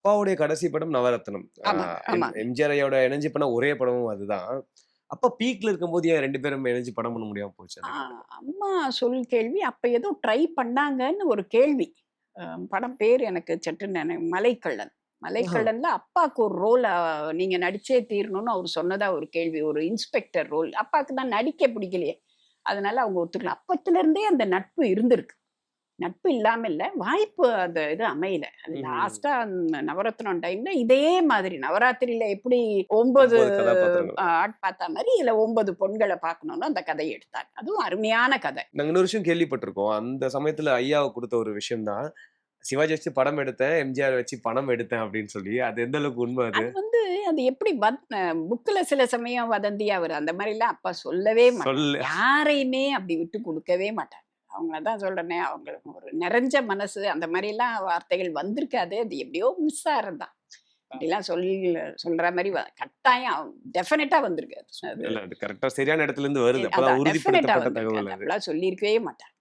அப்பாவுடைய கடைசி படம் நவரத்னம். ஆமாங்க, ஆமாங்க. எம்ஜிஆர் ஐயாவோட இணைஞ்சு பண்ண ஒரே படமும் அதுதான். அப்ப பீக்ல இருக்கும்போது ஏன் 2 பேரும் இணைஞ்சு படம் பண்ண முடியாம போச்சு ஆ அந்த காலத்துல? அம்மா சொல் கேள்வி. அப்ப ஏதோ ட்ரை பண்ணாங்கன்னு ஒரு கேள்வி. அ படம் பேரு எனக்கு சட்டுன்னு மலைக்கள்ளன். ஆஹா. மலைக்கள்ளன்ல அப்பாக்கு ஒரு ரோல் நீங்க நடிச்சே தீரணும்னு அவரு சொன்னதா ஒரு கேள்வி. ஒரு இன்ஸ்பெக்டர் ரோல். அப்பாக்கு தான் நடிக்க பிடிக்கலையே. அதனால அவங்க ஒத்துக்கல. அப்பத்திலிருந்தே அந்த நட்பு இருந்திருக்கு. நட்பு இல்லாம இல்ல. வாய்ப்பு அந்த இது அமையல. அது ம்ஹ்ம். லாஸ்ட்டா நவரத்னம் டைம்ல இதே மாதிரி நவராத்திரியில எப்படி 9 9 கதாபாத்திரங்கள். ஆட் பாத்தா மாரி இதுல 9 பொண்கள பாக்கணும்னு அந்த கதைய எடுத்தாங்க. அதுவும் அருமையான கதை. நாங்க இன்னொரு விஷயம் கேள்விப்பட்டிருக்கோம். அந்த சமயத்துல ஐயாவ குடுத்த ஒரு விஷயம் தான். சிவாஜி வச்சு படம் எடுத்தேன், எம்ஜிஆர் வச்சு பணம் எடுத்தேன் அப்படின்னு சொல்லி. அது எந்த அளவுக்கு உண்ம அது? அது அது எப்படி புக்ல சில சமயம் வதந்தியா வரும். அந்த மாரிலாம் அப்பா சொல்லவே மாட்டார். சொல்லு யாரையுமே அப்படி விட்டு குடுக்கவே மாட்டார். அவங்கள தான் சொல்றேனே, அவங்களுக்கு ஒரு நிறைஞ்ச மனசு அந்த மாரிலாம் வார்த்தைகள் வந்திருக்காது. அது எப்படியோ மிஸ் ஆறது தான். அப்படிலாம் சொல்ற மாரி கட்டாயம் டெஃபினட்டா வந்திருக்காது. அது இல்ல அது கரெக்ட்டா சரியான இடத்துல இருந்து வருது. அப்பதான் அதான் டெஃபினட்டா உறுதிப்படுத்தப்பட்ட வந்திருக்காது. தகவல் அது. அப்படிலாம் சொல்லியிருக்கவே மாட்டார்.